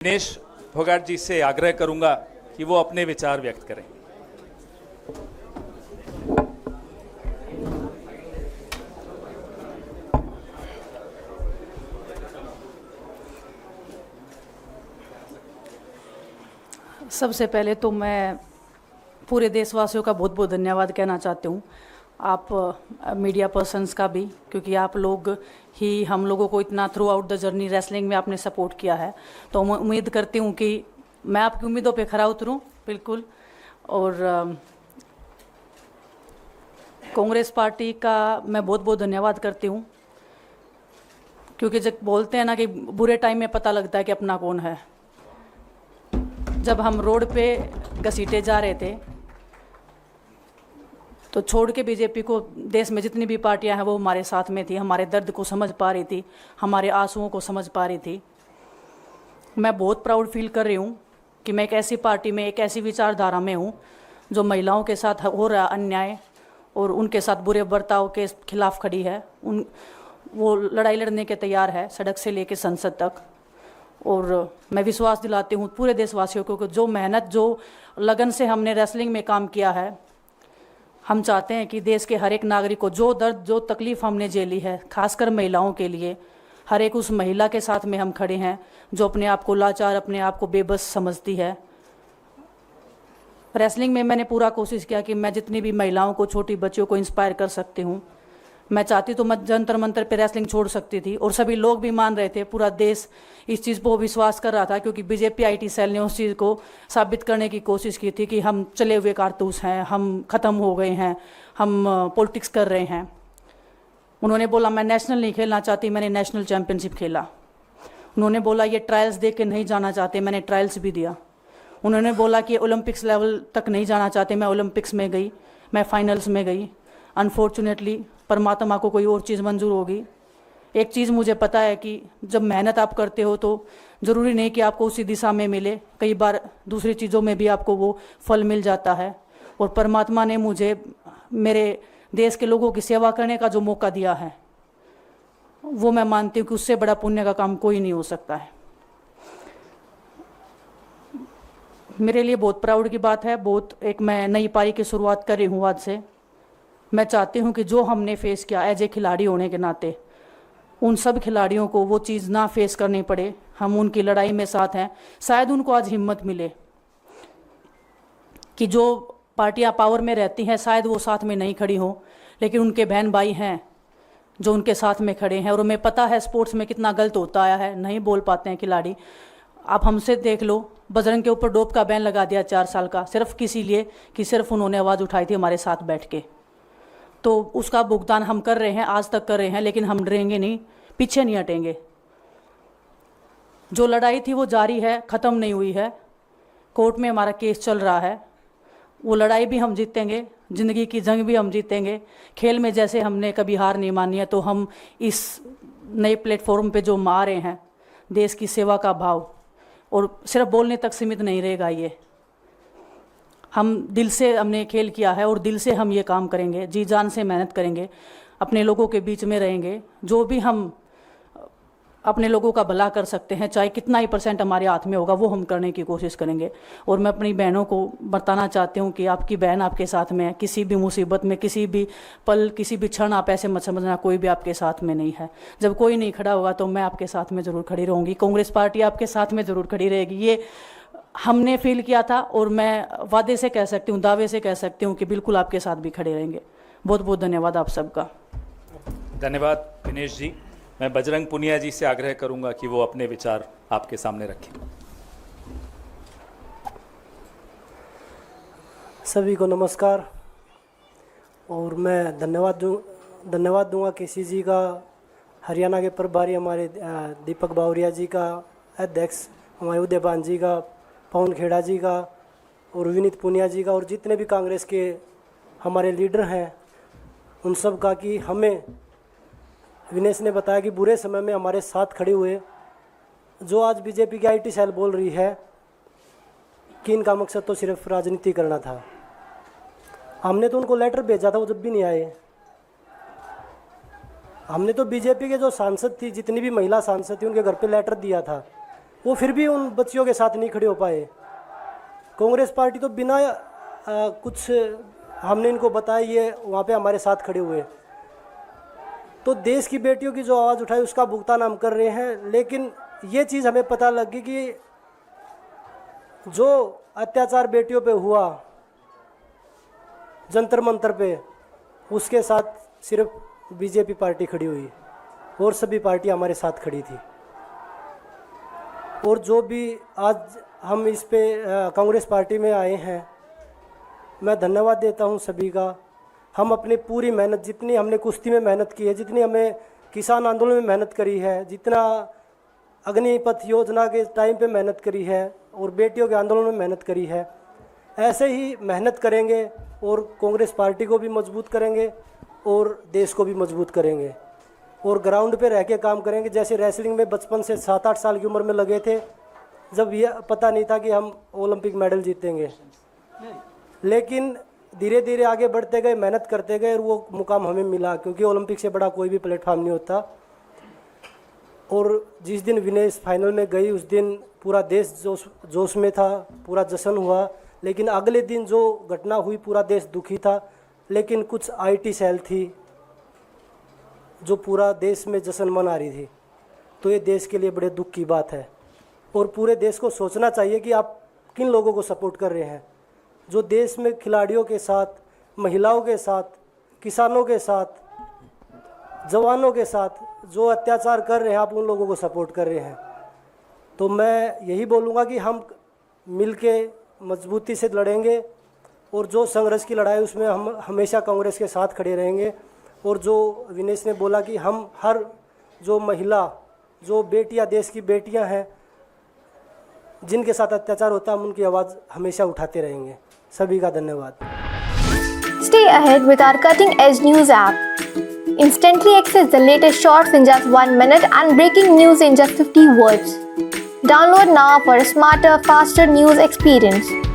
दिनेश फोगाट जी से आग्रह करूंगा कि वो अपने विचार व्यक्त करें। सबसे पहले तो मैं पूरे देशवासियों का बहुत बहुत धन्यवाद कहना चाहती हूँ, आप मीडिया पर्सन्स का भी, क्योंकि आप लोग ही हम लोगों को इतना through out the journey wrestling में आपने सपोर्ट किया है। तो मैं उम्मीद करती हूँ कि मैं आपकी उम्मीदों पे खरा उतरूँ बिल्कुल। और कांग्रेस पार्टी का मैं बहुत बहुत धन्यवाद करती हूँ, क्योंकि जब बोलते हैं ना कि बुरे टाइम में पता लगता है कि अपना कौन है। जब हम रोड पे घसीटे जा रहे थे तो छोड़ के बीजेपी को देश में जितनी भी पार्टियां हैं वो हमारे साथ में थी, हमारे दर्द को समझ पा रही थी, हमारे आंसुओं को समझ पा रही थी। मैं बहुत प्राउड फील कर रही हूँ कि मैं एक ऐसी पार्टी में, एक ऐसी विचारधारा में हूँ जो महिलाओं के साथ हो रहा अन्याय और उनके साथ बुरे बर्ताव के खिलाफ खड़ी है। वो लड़ाई लड़ने के तैयार है, सड़क से लेकर संसद तक। और मैं विश्वास दिलाती हूँ पूरे देशवासियों को कि जो मेहनत, जो लगन से हमने रेसलिंग में काम किया है, हम चाहते हैं कि देश के हर एक नागरिक को जो दर्द, जो तकलीफ़ हमने झेली है, खासकर महिलाओं के लिए, हर एक उस महिला के साथ में हम खड़े हैं जो अपने आप को लाचार, अपने आप को बेबस समझती है। रेसलिंग में मैंने पूरा कोशिश किया कि मैं जितनी भी महिलाओं को, छोटी बच्चियों को इंस्पायर कर सकती हूँ। मैं चाहती तो मैं जंतर मंतर पे रेसलिंग छोड़ सकती थी, और सभी लोग भी मान रहे थे, पूरा देश इस चीज़ पर विश्वास कर रहा था, क्योंकि बीजेपी आईटी सेल ने उस चीज़ को साबित करने की कोशिश की थी कि हम चले हुए कारतूस हैं, हम ख़त्म हो गए हैं, हम पॉलिटिक्स कर रहे हैं। उन्होंने बोला मैं नेशनल नहीं खेलना चाहती, मैंने नेशनल चैम्पियनशिप खेला। उन्होंने बोला ये ट्रायल्स दे के नहीं जाना चाहते, मैंने ट्रायल्स भी दिया। उन्होंने बोला कि ओलंपिक्स लेवल तक नहीं जाना चाहते, मैं ओलंपिक्स में गई, मैं फाइनल्स में गई। अनफॉर्चुनेटली परमात्मा को कोई और चीज़ मंजूर होगी। एक चीज़ मुझे पता है कि जब मेहनत आप करते हो तो ज़रूरी नहीं कि आपको उसी दिशा में मिले, कई बार दूसरी चीज़ों में भी आपको वो फल मिल जाता है। और परमात्मा ने मुझे मेरे देश के लोगों की सेवा करने का जो मौका दिया है, वो मैं मानती हूँ कि उससे बड़ा पुण्य का काम कोई नहीं हो सकता है। मेरे लिए बहुत प्राउड की बात है। एक मैं नई पारी की शुरुआत कर रही हूँ आज से। मैं चाहती हूँ कि जो हमने फेस किया एज ए खिलाड़ी होने के नाते, उन सब खिलाड़ियों को वो चीज़ ना फेस करनी पड़े। हम उनकी लड़ाई में साथ हैं। शायद उनको आज हिम्मत मिले कि जो पार्टियां पावर में रहती हैं शायद वो साथ में नहीं खड़ी हों, लेकिन उनके बहन भाई हैं जो उनके साथ में खड़े हैं। और हमें पता है स्पोर्ट्स में कितना गलत होता आया है, नहीं बोल पाते हैं खिलाड़ी। आप हमसे देख लो, बजरंग के ऊपर डोप का बैन लगा दिया 4 साल का, सिर्फ किसी लिए कि सिर्फ उन्होंने आवाज़ उठाई थी हमारे साथ बैठ के। तो उसका भुगतान हम कर रहे हैं, आज तक कर रहे हैं, लेकिन हम डरेंगे नहीं, पीछे नहीं हटेंगे। जो लड़ाई थी वो जारी है, ख़त्म नहीं हुई है। कोर्ट में हमारा केस चल रहा है, वो लड़ाई भी हम जीतेंगे, ज़िंदगी की जंग भी हम जीतेंगे। खेल में जैसे हमने कभी हार नहीं मानी है, तो हम इस नए प्लेटफॉर्म पे जो आ रहे हैं, देश की सेवा का भाव, और सिर्फ बोलने तक सीमित नहीं रहेगा ये। हम दिल से हमने खेल किया है और दिल से हम ये काम करेंगे, जी जान से मेहनत करेंगे, अपने लोगों के बीच में रहेंगे। जो भी हम अपने लोगों का भला कर सकते हैं, चाहे कितना ही % हमारे हाथ में होगा, वो हम करने की कोशिश करेंगे। और मैं अपनी बहनों को बताना चाहती हूँ कि आपकी बहन आपके साथ में है। किसी भी मुसीबत में, किसी भी पल, किसी भी क्षण आप ऐसे मत समझना कोई भी आपके साथ में नहीं है। जब कोई नहीं खड़ा होगा तो मैं आपके साथ में ज़रूर खड़ी रहूँगी, कांग्रेस पार्टी आपके साथ में ज़रूर खड़ी रहेगी। ये हमने फील किया था, और मैं वादे से कह सकती हूँ, दावे से कह सकती हूँ कि बिल्कुल आपके साथ भी खड़े रहेंगे। बहुत बहुत धन्यवाद आप सबका। धन्यवाद दिनेश जी। मैं बजरंग पुनिया जी से आग्रह करूंगा कि वो अपने विचार आपके सामने रखें। सभी को नमस्कार। और मैं धन्यवाद दूंगा केसी जी का, हरियाणा के प्रभारी हमारे दीपक बावरिया जी का, अध्यक्ष हमारे उदयपान जी का, पवन खेड़ा जी का, और विनीत पुनिया जी का, और जितने भी कांग्रेस के हमारे लीडर हैं उन सब का, कि हमें विनेश ने बताया कि बुरे समय में हमारे साथ खड़े हुए। जो आज बीजेपी की आईटी सेल बोल रही है कि इनका मकसद तो सिर्फ राजनीति करना था, हमने तो उनको लेटर भेजा था, वो जब भी नहीं आए। हमने तो बीजेपी के जो सांसद थी, जितनी भी महिला सांसद थी, उनके घर पे लेटर दिया था वो फिर भी उन बच्चियों के साथ नहीं खड़े हो पाए। कांग्रेस पार्टी तो बिना कुछ हमने इनको बताया ये वहाँ पे हमारे साथ खड़े हुए। तो देश की बेटियों की जो आवाज़ उठाई उसका भुगतान हम कर रहे हैं। लेकिन ये चीज़ हमें पता लगी कि जो अत्याचार बेटियों पे हुआ जंतर मंतर पे, उसके साथ सिर्फ बीजेपी पार्टी खड़ी हुई और सभी पार्टी हमारे साथ खड़ी थी। और जो भी आज हम इस पे कांग्रेस पार्टी में आए हैं, मैं धन्यवाद देता हूं सभी का। हम अपनी पूरी मेहनत, जितनी हमने कुश्ती में मेहनत की है, जितनी हमें किसान आंदोलन में मेहनत करी है, जितना अग्निपथ योजना के टाइम पे मेहनत करी है और बेटियों के आंदोलन में मेहनत करी है, ऐसे ही मेहनत करेंगे और कांग्रेस पार्टी को भी मजबूत करेंगे और देश को भी मजबूत करेंगे और ग्राउंड पे रह के काम करेंगे। जैसे रेसलिंग में बचपन से 7-8 साल की उम्र में लगे थे, जब ये पता नहीं था कि हम ओलंपिक मेडल जीतेंगे, लेकिन धीरे धीरे आगे बढ़ते गए, मेहनत करते गए और वो मुकाम हमें मिला, क्योंकि ओलंपिक से बड़ा कोई भी प्लेटफॉर्म नहीं होता। और जिस दिन विनेश फाइनल में गई उस दिन पूरा देश जोश में था, पूरा जश्न हुआ। लेकिन अगले दिन जो घटना हुई पूरा देश दुखी था। लेकिन कुछ आईटी सेल थी जो पूरा देश में जश्न मना रही थी। तो ये देश के लिए बड़े दुख की बात है और पूरे देश को सोचना चाहिए कि आप किन लोगों को सपोर्ट कर रहे हैं। जो देश में खिलाड़ियों के साथ, महिलाओं के साथ, किसानों के साथ, जवानों के साथ जो अत्याचार कर रहे हैं, आप उन लोगों को सपोर्ट कर रहे हैं। तो मैं यही बोलूँगा कि हम मिलके मजबूती से लड़ेंगे और जो संघर्ष की लड़ाई उसमें हम हमेशा कांग्रेस के साथ खड़े रहेंगे। और जो विनेश ने बोला कि हम हर जो महिला, जो बेटियां, देश की बेटियां हैं जिनके साथ अत्याचार होता है, हम उनकी आवाज़ हमेशा उठाते रहेंगे। सभी का धन्यवाद। Stay ahead with our cutting edge news app. Instantly access the latest shorts in just 1 minute and breaking news in just 50 words. Download now for a smarter, faster news experience.